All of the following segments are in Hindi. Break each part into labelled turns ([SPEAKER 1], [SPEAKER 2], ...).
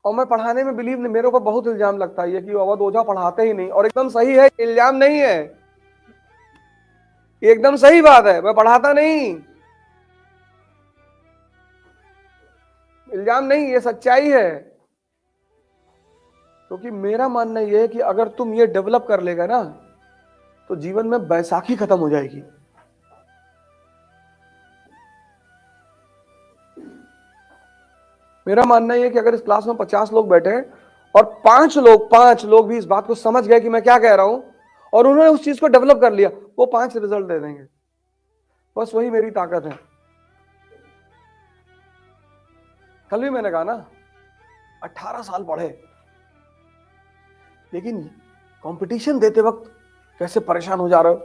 [SPEAKER 1] और मैं पढ़ाने में बिलीव नहीं, मेरे ऊपर बहुत इल्जाम लगता है ये कि अवध ओझा पढ़ाते ही नहीं, और एकदम सही है, इल्जाम नहीं है, ये एकदम सही बात है, मैं पढ़ाता नहीं, इल्जाम नहीं, ये सच्चाई है। क्योंकि मेरा मानना यह है कि अगर तुम ये डेवलप कर लेगा ना तो जीवन में बैसाखी खत्म हो जाएगी। मेरा मानना यह है कि अगर इस क्लास में 50 लोग बैठे हैं और 5 लोग भी इस बात को समझ गए कि मैं क्या कह रहा हूं और उन्होंने उस चीज को डेवलप कर लिया, वो 5 रिजल्ट दे देंगे। बस वही मेरी ताकत है। कल भी मैंने कहा ना, 18 साल पढ़े, लेकिन कंपटीशन देते वक्त कैसे परेशान हो जा रहे हो।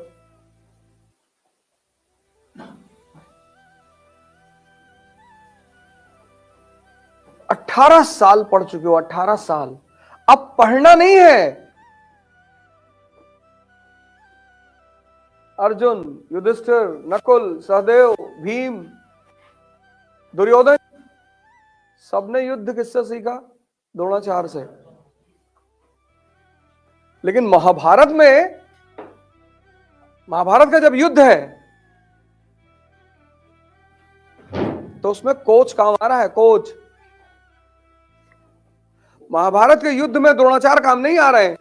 [SPEAKER 1] 18 साल पढ़ चुके हो, 18 साल। अब पढ़ना नहीं है। अर्जुन, युधिष्ठिर, नकुल, सहदेव, भीम, दुर्योधन, सबने युद्ध किससे सीखा? द्रोणाचार्य से। लेकिन महाभारत का जब युद्ध है तो उसमें कोच काम आ रहा है, कोच। महाभारत के युद्ध में द्रोणाचार्य काम नहीं आ रहे हैं,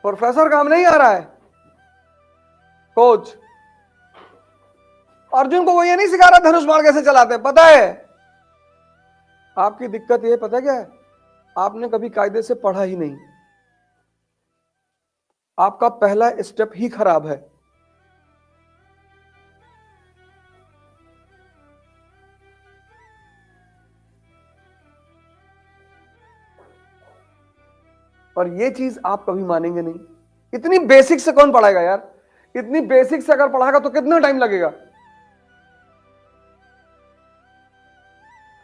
[SPEAKER 1] प्रोफेसर काम नहीं आ रहा है, कोच। अर्जुन को वो ये नहीं सिखा रहा धनुष बाण कैसे चलाते हैं, पता है। आपकी दिक्कत ये पता क्या है, आपने कभी कायदे से पढ़ा ही नहीं। आपका पहला स्टेप ही खराब है। और ये चीज आप कभी मानेंगे नहीं। इतनी बेसिक से कौन पढ़ाएगा यार? इतनी बेसिक से अगर पढ़ाएगा तो कितना टाइम लगेगा?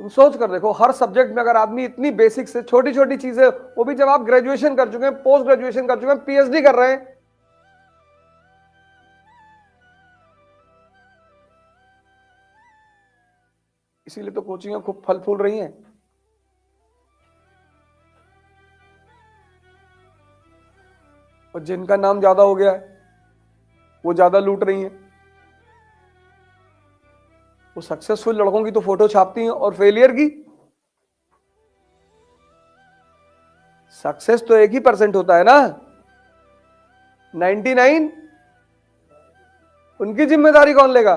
[SPEAKER 1] तुम सोच कर देखो, हर सब्जेक्ट में अगर आदमी इतनी बेसिक से छोटी छोटी चीजें, वो भी जब आप ग्रेजुएशन कर चुके हैं, पोस्ट ग्रेजुएशन कर चुके हैं, पीएचडी कर रहे हैं, इसीलिए तो कोचिंग खूब फल फूल रही हैं। और जिनका नाम ज्यादा हो गया है वो ज्यादा लूट रही हैं। वो सक्सेसफुल लड़कों की तो फोटो छापती हैं, और फेलियर की सक्सेस तो 1% होता है ना, 99 उनकी जिम्मेदारी कौन लेगा?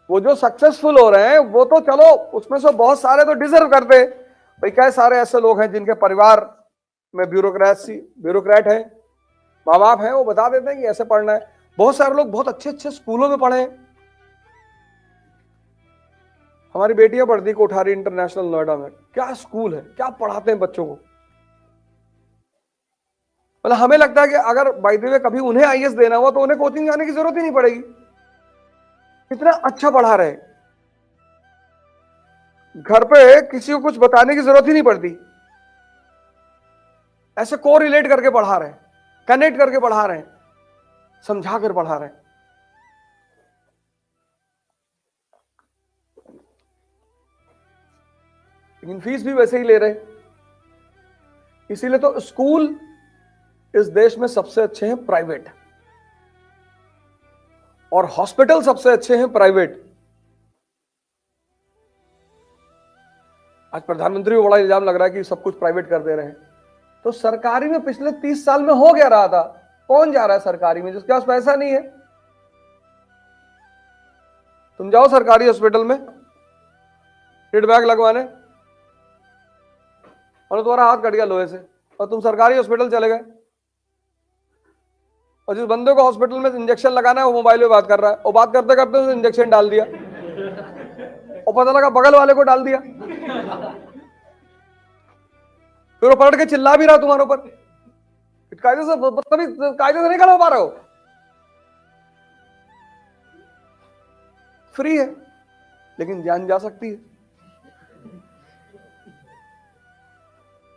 [SPEAKER 1] वो जो सक्सेसफुल हो रहे हैं वो तो चलो, उसमें से बहुत सारे तो डिजर्व करते हैं भाई। कई सारे ऐसे लोग हैं जिनके परिवार में ब्यूरोक्रेट है, माँ बाप है, वो बता देते हैं कि ऐसे पढ़ना है। बहुत सारे लोग बहुत अच्छे अच्छे स्कूलों में पढ़े हैं। हमारी बेटियां पढ़ती कोठारी इंटरनेशनल नोएडा में, क्या स्कूल है, क्या पढ़ाते हैं बच्चों को। मतलब हमें लगता है कि अगर बाय द वे कभी उन्हें आईएएस देना हुआ तो उन्हें कोचिंग जाने की जरूरत ही नहीं पड़ेगी, इतना अच्छा पढ़ा रहे। घर पे किसी को कुछ बताने की जरूरत ही नहीं पड़ती, ऐसे को रिलेट करके पढ़ा रहे हैं, कनेक्ट करके पढ़ा रहे हैं, समझा कर पढ़ा रहे हैं। लेकिन फीस भी वैसे ही ले रहे। इसीलिए तो स्कूल इस देश में सबसे अच्छे हैं प्राइवेट, और हॉस्पिटल सबसे अच्छे हैं प्राइवेट। आज प्रधानमंत्री को बड़ा इल्जाम लग रहा है कि सब कुछ प्राइवेट कर दे रहे हैं, तो सरकारी में पिछले 30 साल में हो गया रहा था। कौन जा रहा है सरकारी में जिसके पास पैसा नहीं है? तुम जाओ सरकारी हॉस्पिटल में फीडबैक लगवाने, और तुम्हारा हाथ कट गया लोहे से और तुम सरकारी हॉस्पिटल चले गए, और जिस बंदे को हॉस्पिटल में इंजेक्शन लगाना है वो मोबाइल पे बात कर रहा है, और बात करते करते उसने इंजेक्शन डाल दिया, और पता लगा बगल वाले को डाल दिया, फिर वो पलट के चिल्ला भी रहा तुम्हारे ऊपर। कायदे से कायदे से नहीं खड़ा हो पा रहे हो। फ्री है लेकिन जान जा सकती है।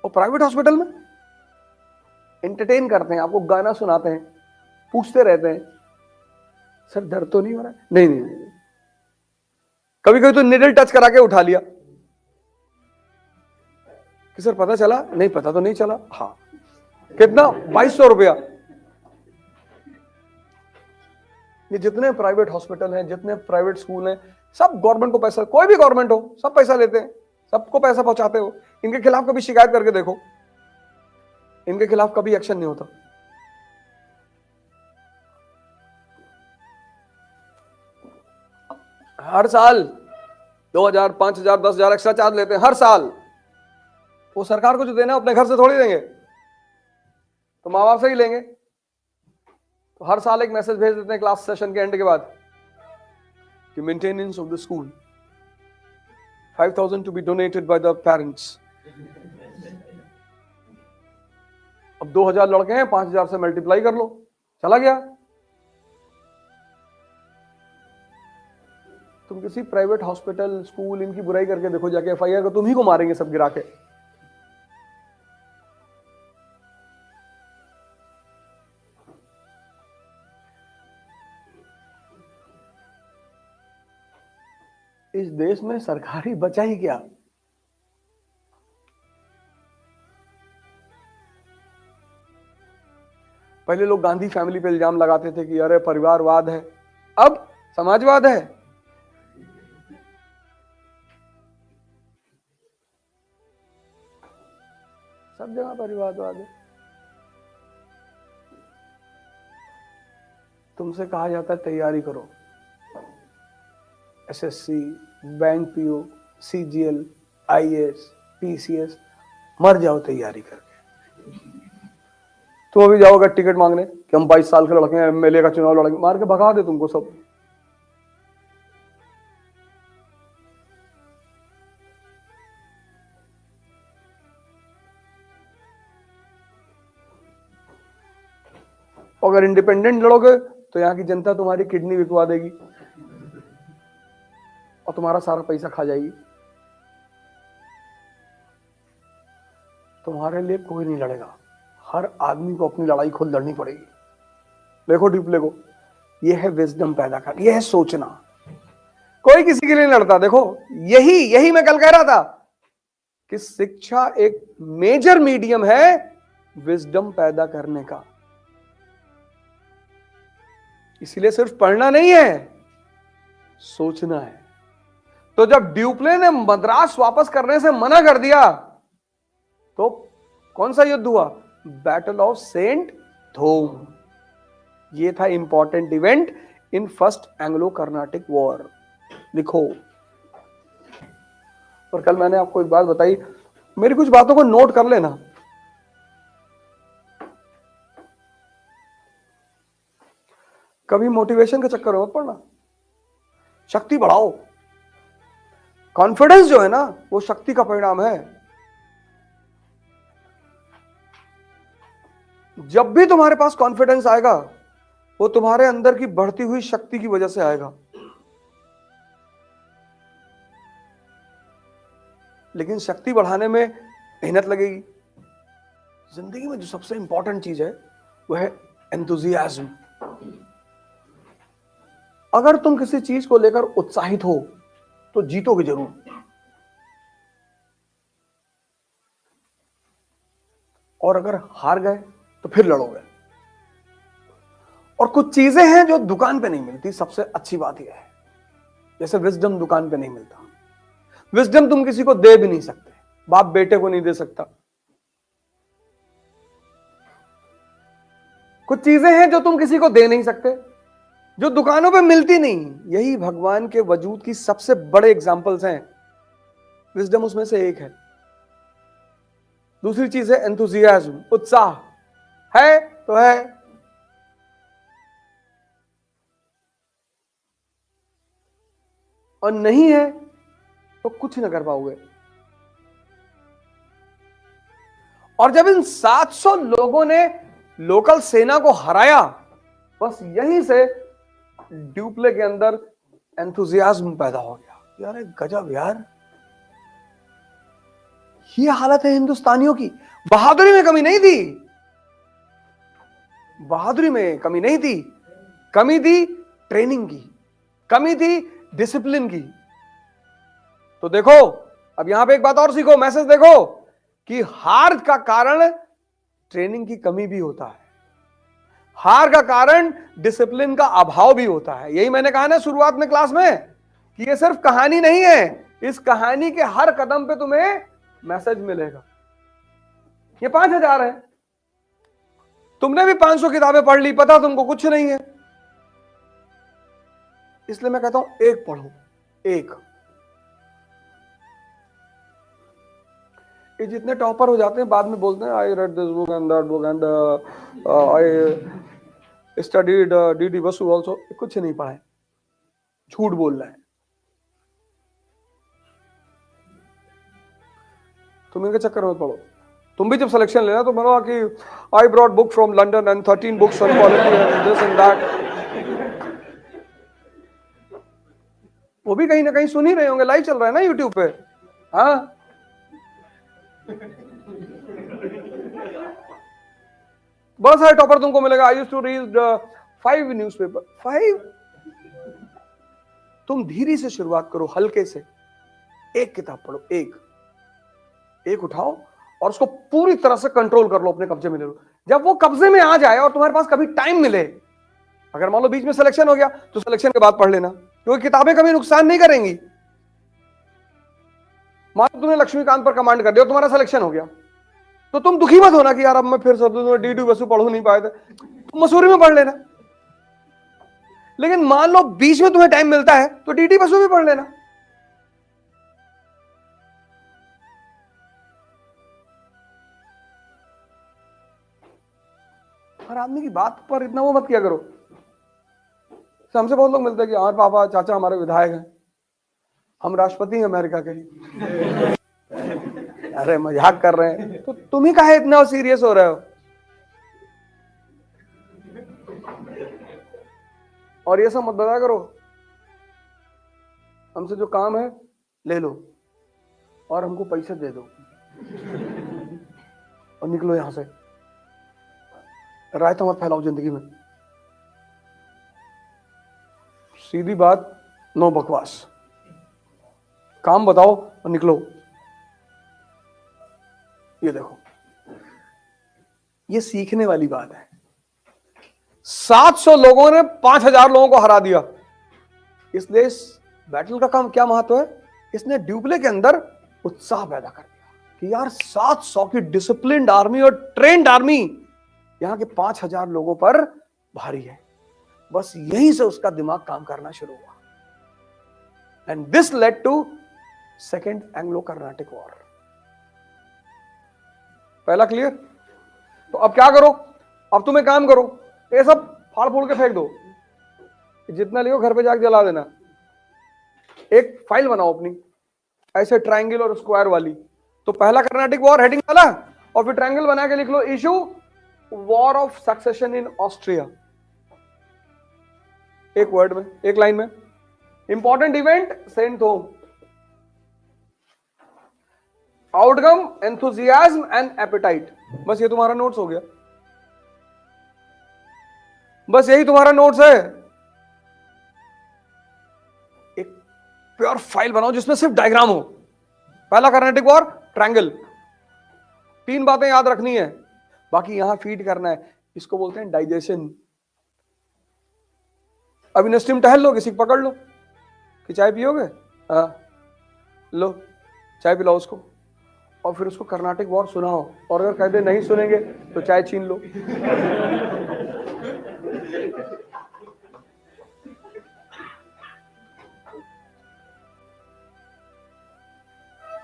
[SPEAKER 1] और प्राइवेट हॉस्पिटल में एंटरटेन करते हैं, आपको गाना सुनाते हैं, पूछते रहते हैं, सर दर्द तो नहीं हो रहा है? नहीं नहीं नहीं। कभी कभी तो निडल टच करा के उठा लिया कि सर पता चला? नहीं पता तो नहीं चला। हाँ, कितना? 2200 रुपया। ये जितने प्राइवेट हॉस्पिटल हैं, जितने प्राइवेट स्कूल हैं, सब गवर्नमेंट को पैसा, कोई भी गवर्नमेंट हो, सब पैसा लेते हैं, सबको पैसा पहुंचाते हो। इनके खिलाफ कभी शिकायत करके देखो, इनके खिलाफ कभी एक्शन नहीं होता। हर साल 2000, 5000, 10,000 एक्स्ट्रा चार्ज लेते हैं हर साल। वो सरकार को जो देना है अपने घर से थोड़ी देंगे, तो माँ बाप से ही लेंगे। तो हर साल एक मैसेज भेज देते हैं क्लास सेशन के एंड के बाद कि maintenance of the school 5,000 to be donated by the parents. अब 2000 लड़के हैं, 5000 से मल्टीप्लाई कर लो, चला गया। तुम किसी प्राइवेट हॉस्पिटल, स्कूल, इनकी बुराई करके देखो जाके, एफआईआर को तुम ही को मारेंगे सब गिरा के। इस देश में सरकारी बचा ही क्या? पहले लोग गांधी फैमिली पे इल्जाम लगाते थे कि अरे परिवारवाद है, अब समाजवाद है। सब जगह परिवारवाद है। तुमसे कहा जाता है तैयारी करो, SSC, bank PO, CGL, IAS, PCS, मर जाओ तैयारी करके। तुम अभी जाओगे टिकट मांगने कि हम 22 साल के लड़के हैं, एमएलए का चुनाव लड़ेंगे, मार के भगा दे तुमको सब। अगर इंडिपेंडेंट लड़ोगे तो यहाँ की जनता तुम्हारी किडनी बिकवा देगी और तुम्हारा सारा पैसा खा जाएगी। तुम्हारे लिए कोई नहीं लड़ेगा, हर आदमी को अपनी लड़ाई खुद लड़नी पड़ेगी। देखो डिप्ले को, यह है विजडम पैदा कर, यह है सोचना। कोई किसी के लिए नहीं लड़ता। देखो यही मैं कल कह रहा था कि शिक्षा एक मेजर मीडियम है विजडम पैदा करने का। इसलिए सिर्फ पढ़ना नहीं है, सोचना है। तो जब ड्यूप्ले ने मद्रास वापस करने से मना कर दिया तो कौन सा युद्ध हुआ? Battle of saint Thome. ये था important event in first Anglo Carnatic war. लिखो। और कल मैंने आपको एक बात बताई, मेरी कुछ बातों को नोट कर लेना। कभी मोटिवेशन के चक्कर में मत पड़ना, शक्ति बढ़ाओ। कॉन्फिडेंस जो है ना, वो शक्ति का परिणाम है। जब भी तुम्हारे पास कॉन्फिडेंस आएगा, वो तुम्हारे अंदर की बढ़ती हुई शक्ति की वजह से आएगा। लेकिन शक्ति बढ़ाने में मेहनत लगेगी। जिंदगी में जो सबसे इंपॉर्टेंट चीज है वह है एंथुजियाज्म। अगर तुम किसी चीज को लेकर उत्साहित हो तो जीतोगे जरूर। और अगर हार गए तो फिर लड़ोगे। और कुछ चीजें हैं जो दुकान पे नहीं मिलती। सबसे अच्छी बात यह है, जैसे विजडम दुकान पे नहीं मिलता। विजडम तुम किसी को दे भी नहीं सकते, बाप बेटे को नहीं दे सकता। कुछ चीजें हैं जो तुम किसी को दे नहीं सकते, जो दुकानों पे मिलती नहीं। यही भगवान के वजूद की सबसे बड़े एग्जाम्पल्स हैं। विजडम उसमें से एक है। दूसरी चीज है एंथुजियाज्म, उत्साह। है तो है, और नहीं है तो कुछ ना कर पाओगे। और जब इन 700 लोगों ने लोकल सेना को हराया, बस यहीं से ड्यूप्ले के अंदर एंथुजियाज्म पैदा हो गया। यार गजब यार, ये हालत है हिंदुस्तानियों की। बहादुरी में कमी नहीं थी, बहादुरी में कमी नहीं थी, कमी थी ट्रेनिंग की, कमी थी डिसिप्लिन की। तो देखो अब यहां पे एक बात और सीखो, मैसेज देखो कि हार का कारण ट्रेनिंग की कमी भी होता है, हार का कारण डिसिप्लिन का अभाव भी होता है। यही मैंने कहा ना शुरुआत में क्लास में कि ये सिर्फ कहानी नहीं है, इस कहानी के हर कदम पे तुम्हें मैसेज मिलेगा। ये 5,000 है, तुमने भी 500 किताबें पढ़ ली, पता तुमको कुछ नहीं है। इसलिए मैं कहता हूं एक पढ़ो, एक। ये जितने टॉपर हो जाते हैं बाद में बोलते हैं I read this book and that book and I studied DD Basu also, कुछ नहीं पढ़ा है, झूठ बोल रहा है। तुम इनके चक्कर में पढ़ो। तुम भी जब सिलेक्शन लेना तो बोलो कि I brought book from London and 13 books on polity and this and that. वो भी कहीं ना कहीं सुन ही रहे होंगे, लाइव चल रहा है ना यूट्यूब पे। हाँ बहुत सारे टॉपर तुमको मिलेगा। I used to read 5 newspaper. 5? तुम धीरे से शुरुआत करो, हल्के से, एक किताब पढ़ो, एक उठाओ और उसको पूरी तरह से कंट्रोल कर लो, अपने कब्जे में ले लो। जब वो कब्जे में आ जाए और तुम्हारे पास कभी टाइम मिले, अगर मान लो बीच में सिलेक्शन हो गया तो सिलेक्शन के बाद पढ़ लेना, क्योंकि किताबें कभी नुकसान नहीं करेंगी। मान लो तुमने लक्ष्मीकांत पर कमांड कर दिया, तुम्हारा सिलेक्शन हो गया, तो तुम दुखी मत होना कि यार अब मैं फिर सब डीडी बसु पढ़ नहीं पाए थे, तुम मसूरी में पढ़ लेना। लेकिन मान लो बीच में तुम्हें टाइम मिलता है तो डीडी बसु भी पढ़ लेना। हर आदमी की बात पर इतना वो मत किया करो। हमसे बहुत लोग मिलते हैं कि हमारे पापा चाचा हमारे विधायक हैं, हम राष्ट्रपति हैं अमेरिका के। अरे मजाक कर रहे हैं, तो तुम ही काहे इतना सीरियस हो रहे हो? और ये सब मत बताया करो, हमसे जो काम है ले लो और हमको पैसे दे दो और निकलो यहां से। राय तो मत फैलाओ जिंदगी में, सीधी बात, नो बकवास, काम बताओ और निकलो। ये देखो, ये सीखने वाली बात है। 700 लोगों ने 5,000 लोगों को हरा दिया। इसलिए इस बैटल का काम क्या महत्व है? इसने ड्यूप्ले के अंदर उत्साह पैदा कर दिया कि यार 700 की डिसिप्लिन्ड आर्मी और ट्रेंड आर्मी यहां के 5,000 लोगों पर भारी है। बस यहीं से उसका दिमाग काम करना शुरू हुआ। And this led to second Anglo Carnatic war. पहला क्लियर? तो अब क्या करो? अब तुम एक काम करो, ये सब फाड़ फूड़ के फेंक दो, जितना लियो घर पे जाके जला देना। एक फाइल बनाओ अपनी ऐसे ट्रायंगल और स्क्वायर वाली। तो पहला कर्नाटिक वॉर हेडिंग वाला, और फिर ट्रायंगल बना के लिख लो issue war of succession in Austria, एक वर्ड में, एक लाइन में। Important event saint Thome, outcome enthusiasm and appetite. बस ये तुम्हारा नोट्स हो गया, बस यही तुम्हारा नोट्स है। एक प्योर फाइल बनाओ जिसमें सिर्फ डायग्राम हो। पहला कर्नाटिक वॉर, ट्रायंगल, 3 बातें याद रखनी है, बाकी यहां फीड करना है। इसको बोलते हैं डाइजेशन। अब इन स्टीम टहल लो, किसी को पकड़ लो कि चाय पियोगे, हाँ लो चाय पिलाओ उसको, और फिर उसको कर्नाटिक वॉर सुनाओ, और अगर कह दे नहीं सुनेंगे तो चाय छीन लो।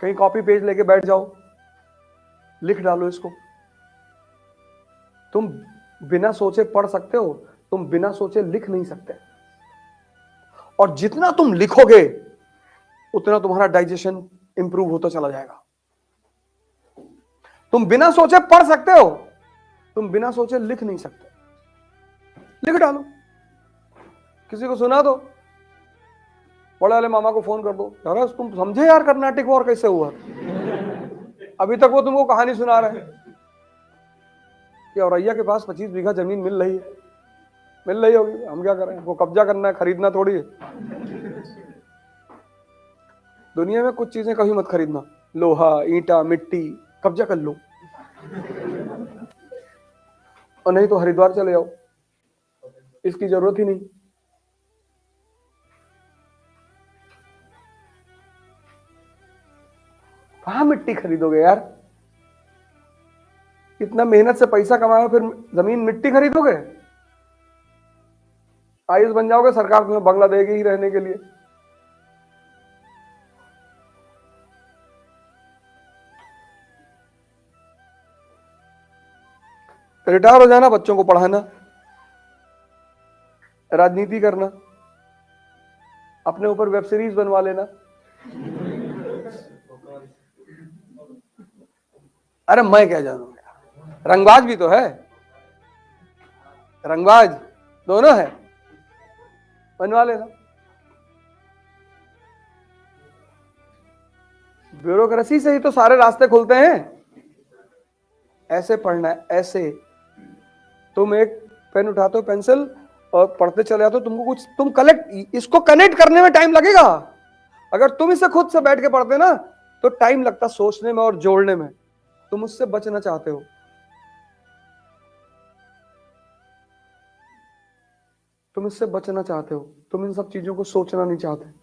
[SPEAKER 1] कहीं कॉपी पेज लेके बैठ जाओ, लिख डालो इसको। तुम बिना सोचे पढ़ सकते हो, तुम बिना सोचे लिख नहीं सकते। और जितना तुम लिखोगे उतना तुम्हारा डाइजेशन इंप्रूव होता चला जाएगा। तुम बिना सोचे पढ़ सकते हो, तुम बिना सोचे लिख नहीं सकते। लिख डालो, किसी को सुना दो, बड़े वाले मामा को फोन कर दो, यार तुम समझे यार कर्नाटिक वॉर कैसे हुआ? अभी तक वो तुमको कहानी सुना रहे हैं कि औरैया के पास 25 बीघा जमीन मिल रही है, मिल रही होगी, हम क्या करें, वो कब्जा करना है, खरीदना थोड़ी है। दुनिया में कुछ चीजें कभी मत खरीदना, लोहा, ईंटा, मिट्टी, कब्जा कर लो, और नहीं तो हरिद्वार चले जाओ, इसकी जरूरत ही नहीं। कहां मिट्टी खरीदोगे यार, इतना मेहनत से पैसा कमाओ, फिर जमीन मिट्टी खरीदोगे? आयुष बन जाओगे, सरकार तुम्हें बंगला देगी ही रहने के लिए। रिटायर हो जाना, बच्चों को पढ़ाना, राजनीति करना, अपने ऊपर वेब सीरीज बनवा लेना। अरे मैं क्या जानू, रंगबाज भी तो है, रंगबाज दोनों है, बनवा लेना। ब्यूरोक्रेसी से ही तो सारे रास्ते खुलते हैं। ऐसे पढ़ना है, ऐसे तुम एक पेन उठाते हो, पेंसिल, और पढ़ते चले जाते हो, तुमको कुछ, तुम कलेक्ट, इसको कनेक्ट करने में टाइम लगेगा। अगर तुम इसे खुद से बैठ के पढ़ते ना तो टाइम लगता सोचने में और जोड़ने में। तुम उससे बचना चाहते हो, तुम इससे बचना चाहते हो, तुम इन सब चीजों को सोचना नहीं चाहते।